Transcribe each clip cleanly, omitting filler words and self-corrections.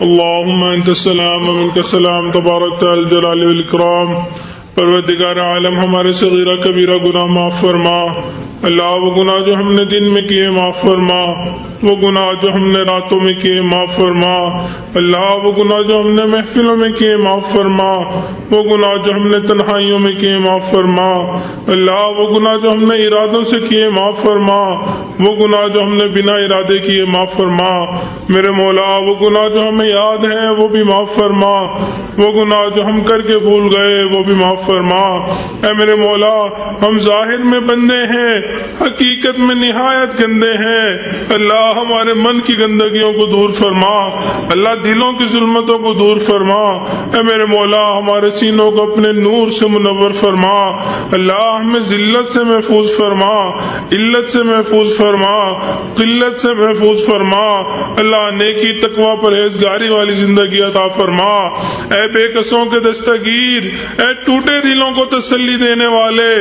اللهم انت السلام ومنك السلام تبارک الجلال والاکرام۔ پروردگار عالم ہمارے صغیرہ کبیرہ گناہ معاف فرما۔ اللہ وہ گناہ جو ہم نے دن میں کیے معاف فرما، وہ گناہ جو ہم نے راتوں میں کیے معاف فرما۔ اللہ وہ گناہ جو ہم نے محفلوں میں کیے معاف فرما، وہ گناہ جو ہم نے تنہائیوں میں کیے معاف فرما۔ اللہ وہ گناہ جو ہم نے ارادوں سے کیے معاف فرما، وہ گناہ جو ہم نے بنا ارادے کیے معاف فرما۔ میرے مولا وہ گناہ جو ہمیں یاد ہیں وہ بھی معاف فرما، وہ گناہ جو ہم کر کے بھول گئے وہ بھی معاف فرما۔ اے میرے مولا ہم ظاہر میں بندے ہیں، حقیقت میں نہایت گندے ہیں۔ اللہ ہمارے من کی گندگیوں کو دور فرما، اللہ دلوں کی ظلمتوں کو دور فرما۔ اے میرے مولا ہمارے سینوں کو اپنے نور سے منور فرما، اللہ ہمیں ذلت سے محفوظ فرما، علت سے محفوظ فرما، قلت سے محفوظ فرما۔ اللہ نیکی تقوی پرہیزگاری والی زندگی عطا فرما۔ اے بے کسوں کے دستگیر، اے ٹوٹے دلوں کو تسلی دینے والے،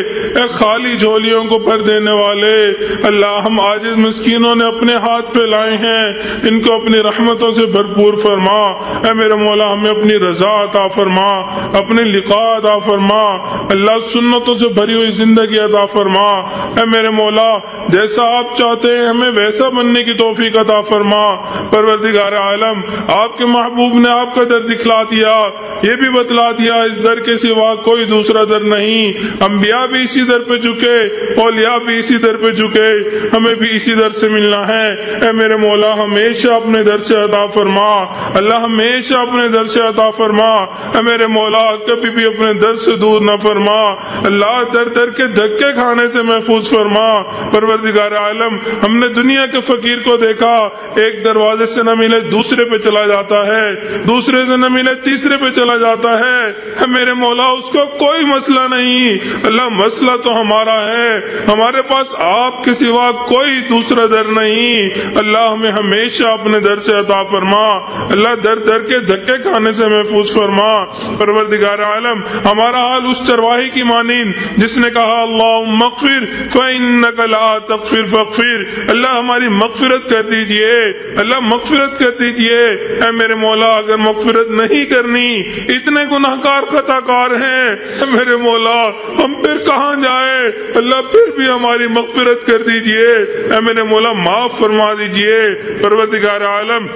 اے خالی جھولیوں کو بھر دینے والے، اللہ ہم عاجز مسکینوں نے اپنے ہاتھ پہ لائے ہیں، ان کو اپنی رحمتوں سے بھرپور فرما۔ اے میرے مولا ہمیں اپنی رضا عطا فرما، اپنی لقاء عطا فرما، اللہ سنتوں سے بھری ہوئی زندگی عطا فرما۔ اے میرے مولا جیسا آپ چاہتے ہیں ہمیں ویسا بننے کی توفیق عطا فرما۔ پروردگار عالم آپ کے محبوب نے آپ کا در دکھلا دیا، یہ بھی بتلا دیا اس در کے سوا کوئی دوسرا در نہیں۔ انبیاء بھی اسی در پہ جھکے، اولیاء بھی اسی در پہ جھکے، ہمیں بھی اسی در سے ملنا ہے۔ اے میرے مولا ہمیشہ اپنے در سے عطا فرما، اللہ ہمیشہ اپنے در سے عطا فرما۔ اے میرے مولا کبھی بھی اپنے در سے دور نہ فرما، اللہ در در کے دھکے کھانے سے محفوظ فرما۔ پروردگار عالم ہم نے دنیا کے فقیر کو دیکھا، ایک دروازے سے نہ ملے دوسرے پہ چلا جاتا ہے، دوسرے سے نہ ملے تیسرے پہ چلا جاتا ہے۔ اے میرے مولا اس کو کوئی مسئلہ نہیں، اللہ مسئلہ تو ہمارا ہے، ہمارے پاس آپ کے سوا کوئی دوسرا در نہیں۔ اللہ ہمیں ہمیشہ اپنے در سے عطا فرما، اللہ در در کے دھکے کھانے سے محفوظ فرما۔ پروردگار عالم ہمارا حال اس چرواہی کی مانند جس نے کہا اللہم اغفر فإنک لا تغفر فاغفر، اللہ ہماری مغفرت کر دیجئے، اللہ مغفرت کر دیجئے۔ اے میرے مولا اگر مغفرت نہیں کرنی، اتنے گناہگار خطا کار ہیں، اے میرے مولا ہم پھر کہاں جائیں، اللہ پھر بھی ہماری مغفرت کر دیجئے، اے میرے مولا معاف فرما دیجئے۔ پروردگار عالم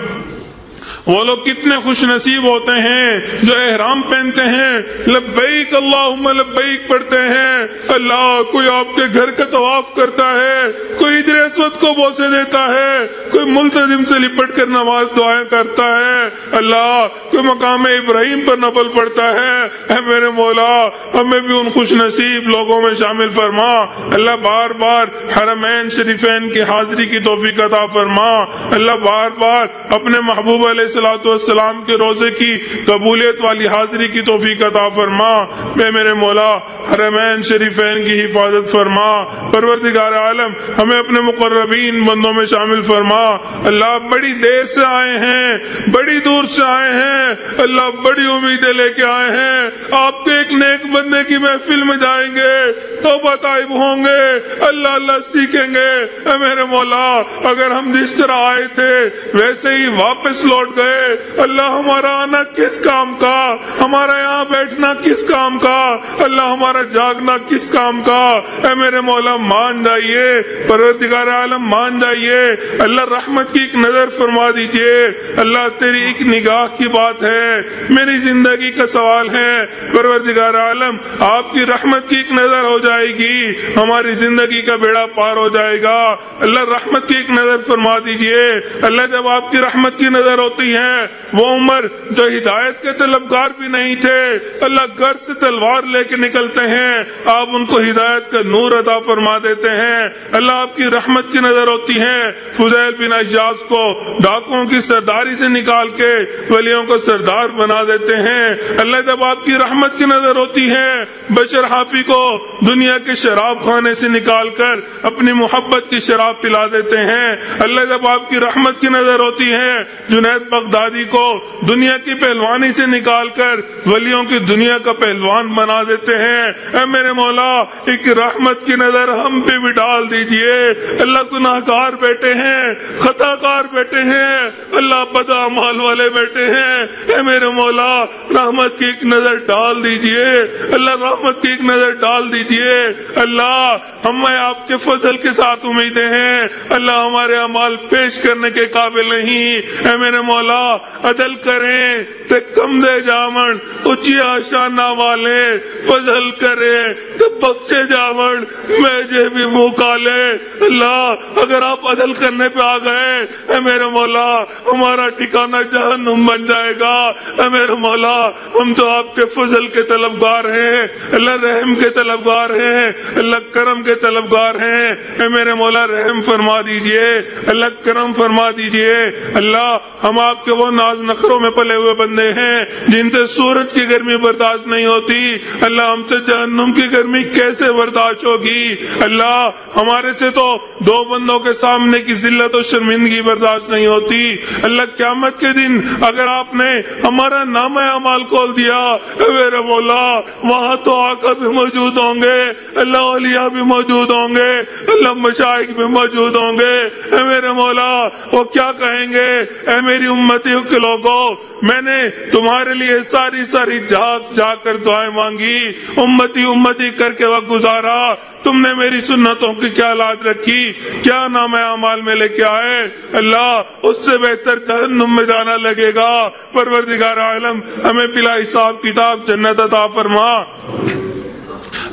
وہ لوگ کتنے خوش نصیب ہوتے ہیں جو احرام پہنتے ہیں، لبیک اللہم لبیک پڑھتے ہیں، اللہ کوئی آپ کے گھر کا طواف کرتا ہے، کوئی حجر اسود کو بوسے دیتا ہے، کوئی ملتزم سے لپٹ کر نماز دعائیں کرتا ہے، اللہ کوئی مقام ابراہیم پر نفل پڑھتا ہے۔ اے میرے مولا ہمیں بھی ان خوش نصیب لوگوں میں شامل فرما، اللہ بار بار حرمین شریفین کی حاضری کی توفیق عطا فرما، اللہ بار بار اپنے محبوب علیہ والسلام کے روزے کی قبولیت والی حاضری کی توفیق عطا فرما۔ میں میرے مولا حرمین شریفین کی حفاظت فرما۔ پروردگار عالم ہمیں اپنے مقربین بندوں میں شامل فرما، اللہ بڑی دیر سے آئے ہیں، بڑی دور سے آئے ہیں، اللہ بڑی امیدیں لے کے آئے ہیں، آپ کے ایک نیک بندے کی محفل میں جائیں گے، توبہ طائب ہوں گے، اللہ اللہ سیکھیں گے۔ اے میرے مولا اگر ہم جس طرح آئے تھے ویسے ہی واپس لوٹ گئے، اللہ ہمارا آنا کس کام کا، ہمارا یہاں بیٹھنا کس کام کا، اللہ ہمارا جاگنا کس کام کا۔ اے میرے مولا مان جائیے، پروردگار عالم مان جائیے، اللہ رحمت کی ایک نظر فرما دیجئے، اللہ تیری ایک نگاہ کی بات ہے، میری زندگی کا سوال ہے، پروردگار عالم آپ کی رحمت کی ایک نظر ہو جائے گی، ہماری زندگی کا بیڑا پار ہو جائے گا، اللہ رحمت کی ایک نظر فرما دیجئے۔ اللہ جب آپ کی رحمت کی نظر ہوتی ہے، وہ عمر جو ہدایت کے طلبگار بھی نہیں تھے، اللہ گھر سے تلوار لے کے نکلتے ہیں، آپ ان کو ہدایت کا نور عطا فرما دیتے ہیں، اللہ آپ کی رحمت کی نظر ہوتی ہے۔ فضیل بن عیاض کو ڈاکوؤں کی سرداری سے نکال کے ولیوں کو سردار بنا دیتے ہیں، اللہ جب آپ کی رحمت کی نظر ہوتی ہے، بشر حافی کو دنیا کے شراب خانے سے نکال کر اپنی محبت کی شراب پلا دیتے ہیں، اللہ جب آپ کی رحمت کی نظر ہوتی ہے، جنید بغدادی کو دنیا کی پہلوانی سے نکال کر ولیوں کی دنیا کا پہلوان بنا دیتے ہیں، اے میرے مولا ایک رحمت کی نظر ہم پہ بھی ڈال دیجئے۔ اللہ گناہ گار بیٹے ہیں، خطا کار بیٹے ہیں، اللہ بد اعمال والے بیٹے ہیں، اے میرے مولا رحمت کی ایک نظر ڈال دیجئے، اللہ رحمت کی ایک نظر ڈال دیجئے۔ اللہ ہمیں آپ کے فضل کے ساتھ امیدیں ہیں، اللہ ہمارے اعمال پیش کرنے کے قابل نہیں، اے میرے مولا عدل کریں تے کم دے جاون اچھی آشانہ والے، فضل کرے تو بخشے جاون میجے بھی منہ کالے۔ اللہ اگر آپ عدل کرنے پہ آ گئے اے میرے مولا ہمارا ٹھکانہ جہنم بن جائے گا۔ اے میرے مولا ہم تو آپ کے فضل کے طلبگار ہیں، اللہ رحم کے طلبگار ہیں، اللہ کرم کے طلبگار ہیں، اے میرے مولا رحم فرما دیجئے، اللہ کرم فرما دیجئے۔ اللہ ہم آپ کے وہ ناز نخروں میں پلے ہوئے بندے ہیں جن سے سورج کی گرمی برداشت نہیں ہوتی، اللہ ہم سے جہنم کی گرمی کیسے برداشت ہوگی؟ اللہ ہمارے سے تو دو بندوں کے سامنے کی ذلت و شرمندگی برداشت نہیں ہوتی، اللہ قیامت کے دن اگر آپ نے ہمارا نامہ اعمال کھول دیا اے میرے مولا وہاں تو آقا بھی موجود ہوں گے، اللہ اولیاء بھی موجود ہوں گے، اللہ مشائخ بھی موجود ہوں گے، اے میرے مولا وہ کیا کہیں گے؟ اے میری امتیوں کے لوگوں میں نے تمہارے لیے ساری جا کر دعائیں مانگی، امتی امتی کر کے وقت گزارا، تم نے میری سنتوں کی کیا لاج رکھی، کیا نام اعمال میں لے کے آئے؟ اللہ اس سے بہتر جہنم میں جانا لگے گا۔ پروردگار عالم ہمیں بلا حساب کتاب جنت عطا فرما،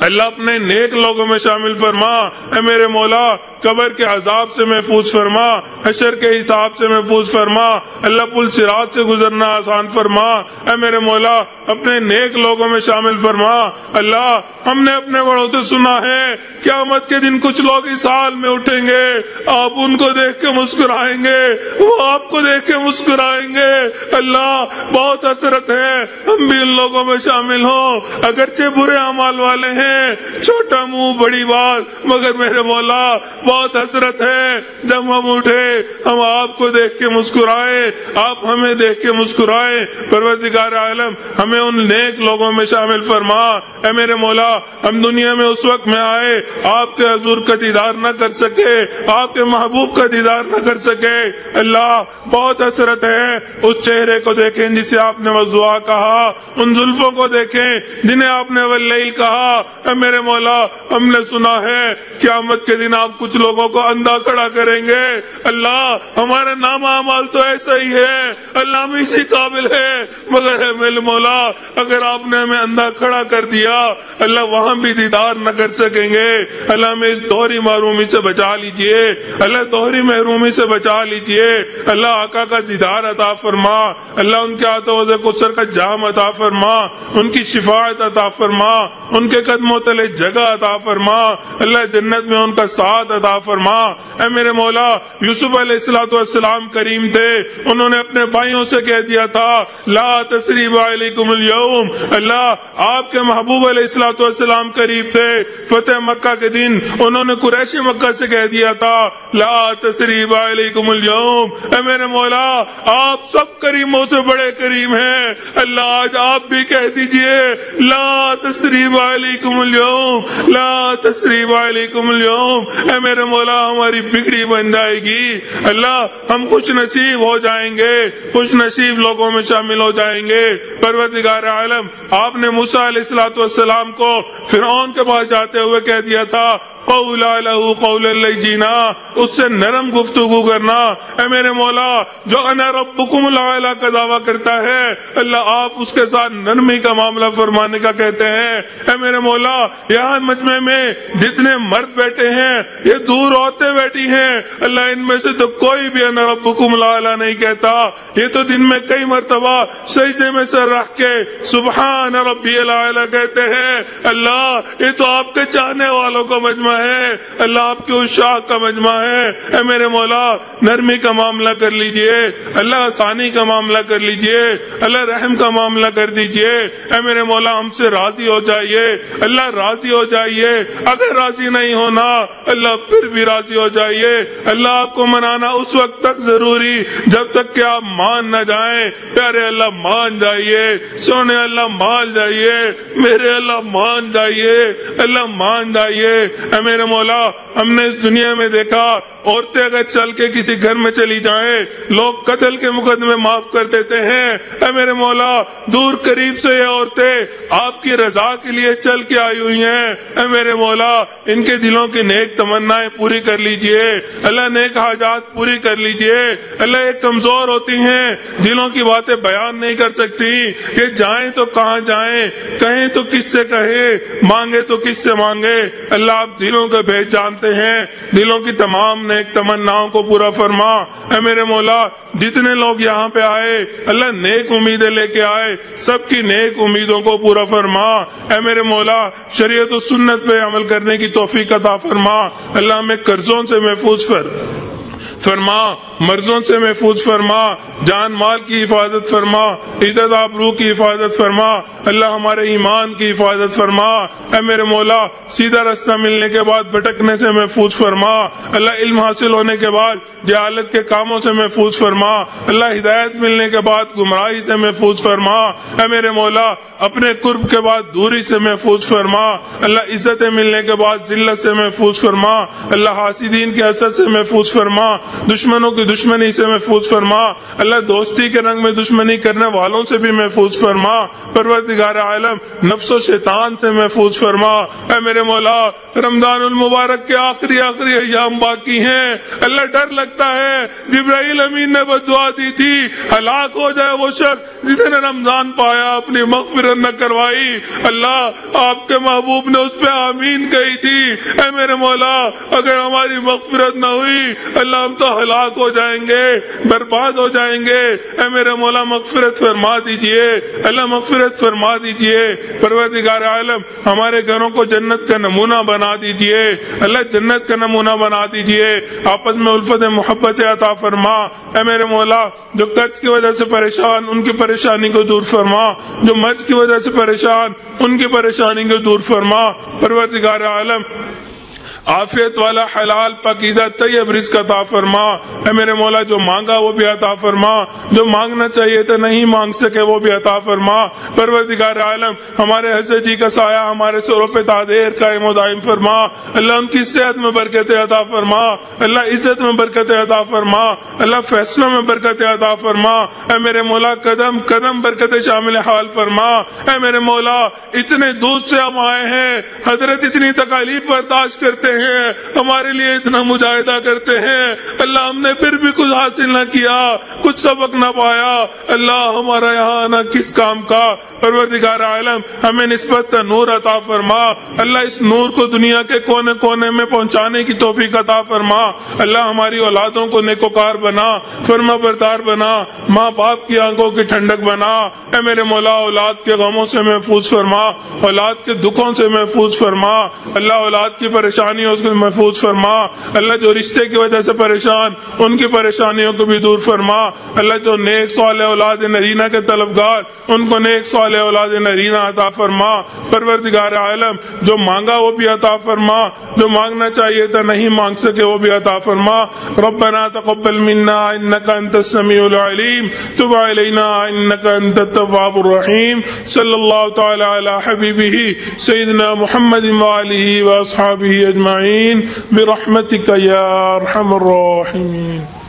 اللہ اپنے نیک لوگوں میں شامل فرما، اے میرے مولا قبر کے عذاب سے محفوظ فرما، حشر کے حساب سے محفوظ فرما، اللہ پل صراط سے گزرنا آسان فرما، اے میرے مولا اپنے نیک لوگوں میں شامل فرما۔ اللہ ہم نے اپنے بڑوں سے سنا ہے قیامت کے دن کچھ لوگ اس حال میں اٹھیں گے، آپ ان کو دیکھ کے مسکرائیں گے، وہ آپ کو دیکھ کے مسکرائیں گے۔ اللہ بہت حسرت ہے ہم بھی ان لوگوں میں شامل ہوں، اگرچہ برے اعمال والے ہیں، چھوٹا منہ بڑی بات، مگر میرے مولا بہت حسرت ہے جب ہم اٹھے ہم آپ کو دیکھ کے مسکرائے، آپ ہمیں دیکھ کے مسکرائے۔ پروردگار عالم ہمیں ان نیک لوگوں میں شامل فرما، اے میرے مولا ہم دنیا میں اس وقت میں آئے آپ کے حضور کا دیدار نہ کر سکے، آپ کے محبوب کا دیدار نہ کر سکے، اللہ بہت حسرت ہے اس چہرے کو دیکھیں جسے آپ نے وضوا کہا، ان زلفوں کو دیکھیں جنہیں آپ نے واللیل کہا۔ اے میرے مولا ہم نے سنا ہے قیامت کے دن آپ کچھ لوگوں کو اندھا کھڑا کریں گے، اللہ ہمارا نام اعمال تو ایسا ہی ہے، اللہ ہم اسی قابل ہے، مگر اے میرے مولا اگر آپ نے ہمیں اندھا کھڑا کر دیا اللہ وہاں بھی دیدار نہ کر سکیں گے، اللہ ہمیں اس دوہری محرومی سے بچا لیجئے، اللہ دوہری محرومی سے بچا لیجئے، اللہ آقا کا دیدار عطا فرما، اللہ ان کے ہاتھوں سے کوثر کا جام عطا فرما، ان کی شفاعت عطا فرما، ان کے قدموں تلے جگہ عطا فرما، اللہ جنت میں ان کا ساتھ عطا فرما۔ اے میرے مولا یوسف علیہ السلام کریم تھے، انہوں نے اپنے بھائیوں سے کہہ دیا تھا لا تثریب علیکم اليوم، اللہ آپ کے محبوب علیہ السلام قریب تھے، فتح مکہ کے دن انہوں نے قریش مکہ سے کہہ دیا تھا لا تثریب علیکم اليوم، اے میرے مولا آپ سب کریموں سے بڑے کریم ہیں، اللہ آج آپ بھی کہہ دیجئے لا تثریب علیکم اليوم، لا تثریب علیکم اليوم، اے میرے مولا ہماری بگڑی بن جائے گی، اللہ ہم خوش نصیب ہو جائیں گے، خوش نصیب لوگوں میں شامل ہو جائیں گے۔ پروردگار عالم آپ نے موسیٰ علیہ السلام کو فرعون کے پاس جاتے ہوئے کہہ دیا تھا قولا لہ قولا لینا، اس سے نرم گفتگو کرنا، اے میرے مولا جو انا ربکم الاعلی کا دعویٰ کرتا ہے اللہ آپ اس کے ساتھ نرمی کا معاملہ فرمانے کا کہتے ہیں۔ اے میرے مولا یہاں مجمع میں جتنے مرد بیٹھے ہیں یہ دور عورتیں بیٹھی ہیں، اللہ ان میں سے تو کوئی بھی انا ربکم الاعلی نہیں کہتا، یہ تو دن میں کئی مرتبہ سجدے میں سر رکھ کے سبحان ربی الاعلی کہتے ہیں، اللہ یہ تو آپ کے چاہنے والوں کو مجمع مجمع ہے، اللہ آپ کے عشاق کا مجمع ہے، اے میرے مولا نرمی کا معاملہ کر لیجئے، اللہ آسانی کا معاملہ کر لیجئے، اللہ رحم کا معاملہ کر دیجئے، اے میرے مولا ہم سے راضی ہو جائیے، اللہ راضی ہو جائیے، اگر راضی نہیں ہونا اللہ پھر بھی راضی ہو جائیے، اللہ آپ کو منانا اس وقت تک ضروری جب تک کہ آپ مان نہ جائیں، پیارے اللہ مان جائیے، سونے اللہ مان جائیے، میرے اللہ مان جائیے، اللہ مان جائیے، اے میرے مولا ہم نے اس دنیا میں دیکھا عورتیں اگر چل کے کسی گھر میں چلی جائیں لوگ قتل کے مقدمے معاف کر دیتے ہیں، اے میرے مولا دور قریب سے یہ عورتیں آپ کی رضا کے لیے چل کے آئی ہوئی ہیں، اے میرے مولا ان کے دلوں کی نیک تمنائیں پوری کر لیجئے، اللہ نیک حاجات پوری کر لیجئے، اللہ یہ کمزور ہوتی ہیں دلوں کی باتیں بیان نہیں کر سکتی کہ جائیں تو کہاں جائیں، کہیں تو کس سے کہیں، مانگے تو کس سے مانگے، اللہ آپ دلوں کا بھید جانتے ہیں، دلوں کی تمام نیک تمناؤں کو پورا فرما، اے میرے مولا جتنے لوگ یہاں پہ آئے اللہ نیک امیدیں لے کے آئے، سب کی نیک امیدوں کو پورا فرما، اے میرے مولا شریعت و سنت پہ عمل کرنے کی توفیق عطا فرما، اللہ ہمیں قرضوں سے محفوظ فرما، مرضوں سے محفوظ فرما، جان مال کی حفاظت فرما، عزت آبرو کی حفاظت فرما، اللہ ہمارے ایمان کی حفاظت فرما، اے میرے مولا سیدھا راستہ ملنے کے بعد بھٹکنے سے محفوظ فرما، اللہ علم حاصل ہونے کے بعد جہالت کے کاموں سے محفوظ فرما، اللہ ہدایت ملنے کے بعد گمراہی سے محفوظ فرما، اے میرے مولا اپنے قرب کے بعد دوری سے محفوظ فرما، اللہ عزتیں ملنے کے بعد ذلت سے محفوظ فرما، اللہ حاسدین کے حسد سے محفوظ فرما، دشمنوں کی دشمنی سے محفوظ فرما، اللہ دوستی کے رنگ میں دشمنی کرنے والوں سے بھی محفوظ فرما، پروردگار عالم نفس و شیطان سے محفوظ فرما، اے میرے مولا رمضان المبارک کے آخری ایام باقی ہیں، اللہ ڈر لگتا ہے جبرائیل امین نے بددعا دی تھی ہلاک ہو جائے وہ شخص جس نے رمضان پایا اپنی مغفرت نہ کروائی، اللہ آپ کے محبوب نے اس پہ آمین کہی تھی، اے میرے مولا اگر ہماری مغفرت نہ ہوئی اللہ ہم تو ہلاک ہو جائیں گے، برباد ہو جائیں گے، اے میرے مولا مغفرت فرما دیجئے، اللہ مغفرت فرما دیجئے، پروردگار عالم ہمارے گھروں کو جنت کا نمونہ بنا دیجئے، اللہ جنت کا نمونہ بنا دیجئے، آپس میں الفت محبت عطا فرما، اے میرے مولا جو قرض کی وجہ سے پریشان ان کی پریشانی کو دور فرما، جو مرض کی وجہ سے پریشان ان کی پریشانی کو دور فرما، پروردگار عالم عافیت والا حلال پاکیزہ طیب رزق عطا فرما، اے میرے مولا جو مانگا وہ بھی عطا فرما، جو مانگنا چاہیے تو نہیں مانگ سکے وہ بھی عطا فرما، پروردگار عالم ہمارے حضرت جی کا سایہ ہمارے سروں پہ تادیر قائم و دائم فرما، اللہ ان کی صحت میں برکت عطا فرما، اللہ عزت میں برکت عطا فرما، اللہ فیصلوں میں برکت عطا فرما، اے میرے مولا قدم قدم برکت شامل حال فرما، اے میرے مولا اتنے دور سے ہم آئے ہیں، حضرت اتنی تکالیف برداشت کرتے ہیں، ہمارے لیے اتنا مجاہدہ کرتے ہیں، اللہ ہم نے پھر بھی کچھ حاصل نہ کیا، کچھ سبق نہ پایا، اللہ ہمارا یہاں آنا کس کام کا، پروردگار عالم ہمیں نسبت کا نور عطا فرما، اللہ اس نور کو دنیا کے کونے کونے میں پہنچانے کی توفیق عطا فرما، اللہ ہماری اولادوں کو نیکوکار بنا، فرما بردار بنا، ماں باپ کی آنکھوں کی ٹھنڈک بنا، اے میرے مولا اولاد کے غموں سے محفوظ فرما، اولاد کے دکھوں سے محفوظ فرما، اللہ اولاد کی پریشانی اس کو محفوظ فرما، اللہ جو رشتے کی وجہ سے پریشان ان کی پریشانیوں کو بھی دور فرما، اللہ جو نیک صالح اولاد نرینہ کے طلبگار ان کو نیک صالح اولاد نرینہ عطا فرما، پروردگار عالم جو مانگا وہ بھی عطا فرما، جو مانگنا چاہیے تھا نہیں مانگ سکے وہ بھی عطا فرما، ربنا تقبل منا انك انت السميع العليم تب علينا انك انت التواب الرحيم، صلی اللہ تعالی علی حبیبہ سیدنا محمد وآلہ واصحابہ اجمعین برحمتک یا ارحم الراحمین۔